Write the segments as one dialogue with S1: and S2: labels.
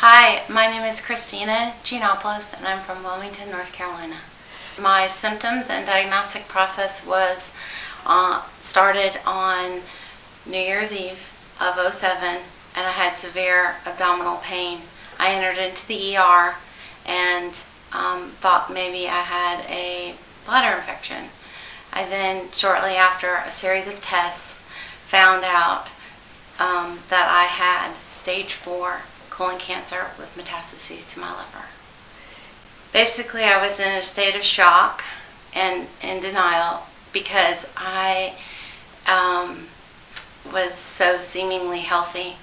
S1: Hi, my name is Christina Gianoplus and I'm from Wilmington, North Carolina. My symptoms and diagnostic process was started on New Year's Eve of '07, and I had severe abdominal pain. I entered into the ER and thought maybe I had a bladder infection. I then, shortly after a series of tests, found out that I had stage 4 colon cancer with metastases to my liver. Basically, I was in a state of shock and in denial because I was so seemingly healthy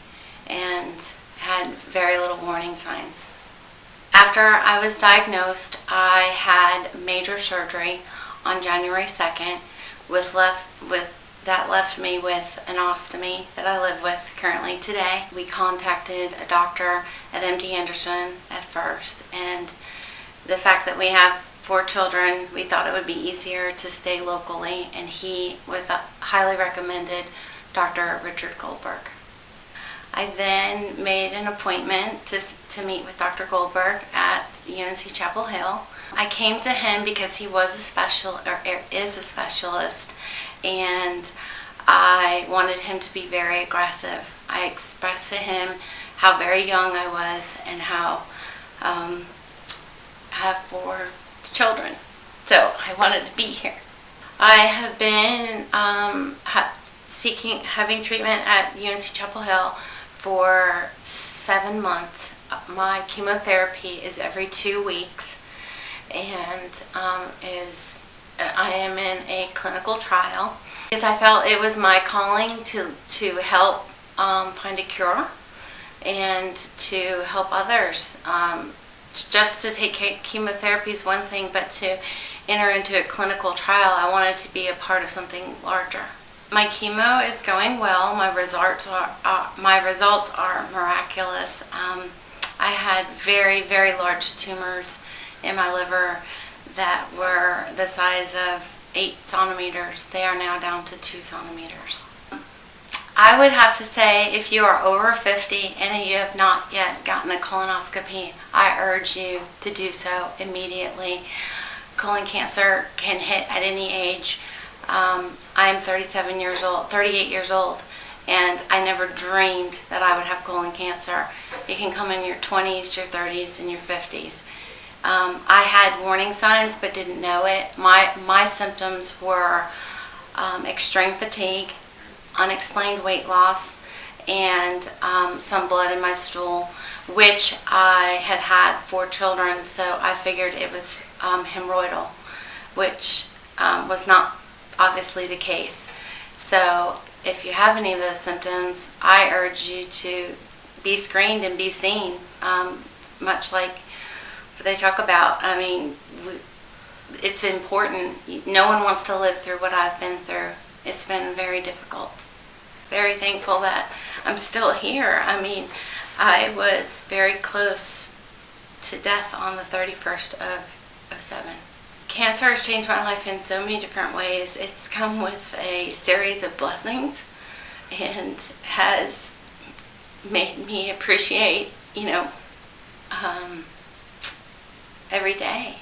S1: and had very little warning signs. After I was diagnosed, I had major surgery on January 2nd that left me with an ostomy that I live with currently today. We contacted a doctor at MD Anderson at first, and the fact that we have 4 children, we thought it would be easier to stay locally, and he highly recommended Dr. Richard Goldberg. I then made an appointment to meet with Dr. Goldberg at UNC Chapel Hill. I came to him because he was is a specialist, and I wanted him to be very aggressive. I expressed to him how very young I was and how I have 4 children, so I wanted to be here. I have been having treatment at UNC Chapel Hill for 7 months. My chemotherapy is every 2 weeks, and I am in a clinical trial because I felt it was my calling to help find a cure and to help others. Just to take chemotherapy is one thing, but to enter into a clinical trial, I wanted to be a part of something larger. My chemo is going well. My results are miraculous. I had very, very large tumors in my liver that were the size of 8 centimeters. They are now down to 2 centimeters. I would have to say, if you are over 50 and you have not yet gotten a colonoscopy, I urge you to do so immediately. Colon cancer can hit at any age. I'm 38 years old, and I never dreamed that I would have colon cancer. It can come in your 20s, your 30s, and your 50s. I had warning signs but didn't know it. My symptoms were extreme fatigue, unexplained weight loss, and some blood in my stool, which I had 4 children, so I figured it was hemorrhoidal, which was not obviously the case. So if you have any of those symptoms, I urge you to be screened and be seen, much like they talk about. I mean, it's important. No one wants to live through what I've been through. It's been very difficult. Very thankful that I'm still here. I mean, I was very close to death on the 31st of '07. Cancer has changed my life in so many different ways. It's come with a series of blessings and has made me appreciate, every day.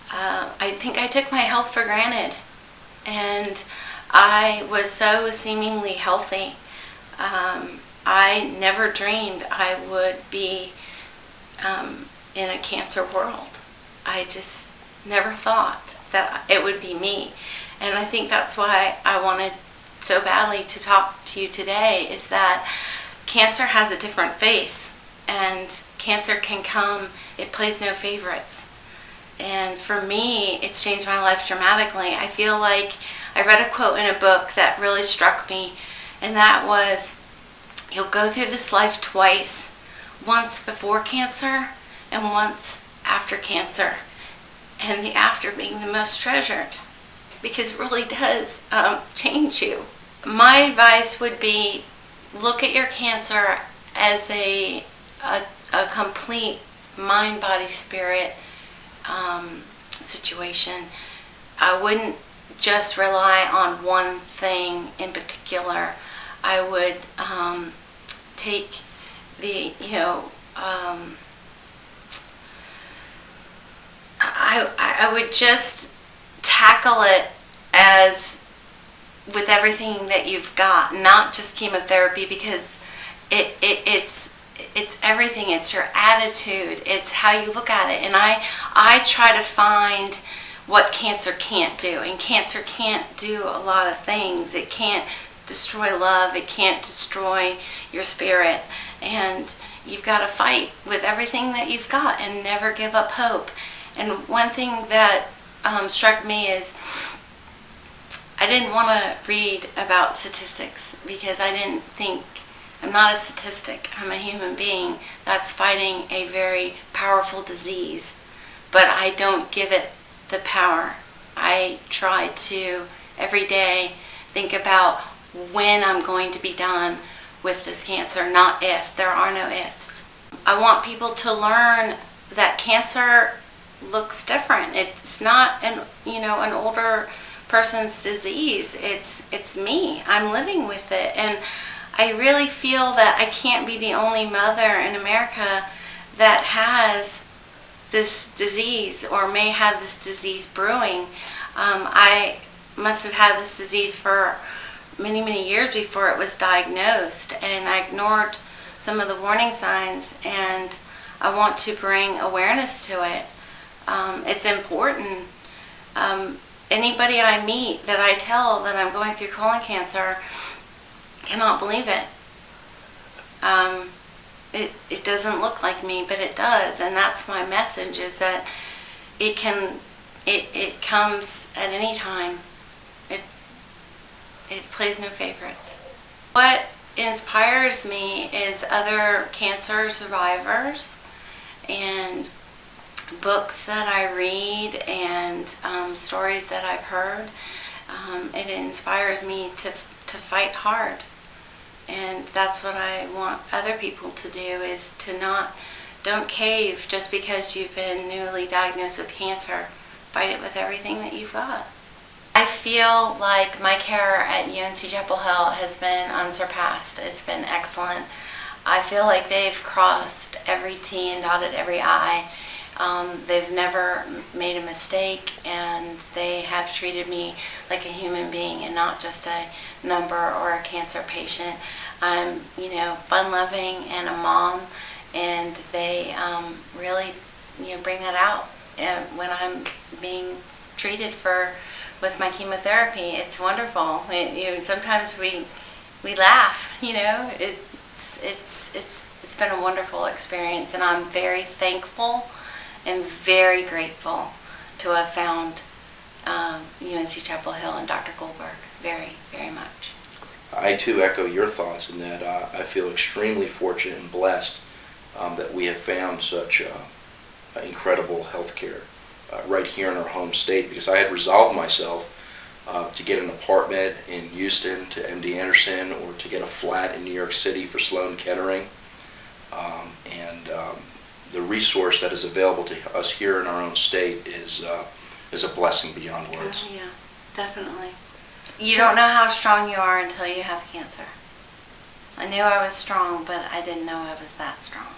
S1: I think I took my health for granted, and I was so seemingly healthy. I never dreamed I would be in a cancer world. I just never thought that it would be me. And I think that's why I wanted so badly to talk to you today, is that cancer has a different face, and cancer can come, it plays no favorites. And for me, it's changed my life dramatically. I feel like I read a quote in a book that really struck me, and that was, you'll go through this life twice, once before cancer and once after cancer, and the after being the most treasured, because it really does change you. My advice would be, look at your cancer as a complete mind, body, spirit situation. I wouldn't just rely on one thing in particular. I would take the I would just tackle it as with everything that you've got, not just chemotherapy, because it's everything. It's your attitude. It's how you look at it. And I try to find what cancer can't do. And cancer can't do a lot of things. It can't destroy love. It can't destroy your spirit. And you've got to fight with everything that you've got and never give up hope. And one thing that struck me is I didn't want to read about statistics, because I didn't think, I'm not a statistic, I'm a human being that's fighting a very powerful disease, but I don't give it the power. I try to every day think about when I'm going to be done with this cancer, not if. There are no ifs. I want people to learn that cancer looks different. It's not an older person's disease. It's me. I'm living with it, and I really feel that I can't be the only mother in America that has this disease or may have this disease brewing. I must have had this disease for many, many years before it was diagnosed, and I ignored some of the warning signs, and I want to bring awareness to it. It's important. Anybody I meet that I tell that I'm going through colon cancer cannot believe it. It doesn't look like me, but it does, and that's my message, is that it comes at any time. It plays no favorites. What inspires me is other cancer survivors and books that I read and stories that I've heard. It inspires me to fight hard, and that's what I want other people to do, is to don't cave just because you've been newly diagnosed with cancer. Fight it with everything that you've got. I feel like my care at UNC Chapel Hill has been unsurpassed. It's been excellent. I feel like they've crossed every T and dotted every I. They've never made a mistake, and they have treated me like a human being and not just a number or a cancer patient. I'm, fun-loving and a mom, and they really, bring that out when I'm being treated with my chemotherapy. It's wonderful. Sometimes we laugh. It's been a wonderful experience, and I'm very thankful and very grateful to have found UNC Chapel Hill and Dr. Goldberg. Very, very much.
S2: I too echo your thoughts in that I feel extremely fortunate and blessed that we have found such incredible health care right here in our home state, because I had resolved myself to get an apartment in Houston to MD Anderson, or to get a flat in New York City for Sloan Kettering. The resource that is available to us here in our own state is a blessing beyond words.
S1: Oh, yeah, definitely. You don't know how strong you are until you have cancer. I knew I was strong, but I didn't know I was that strong.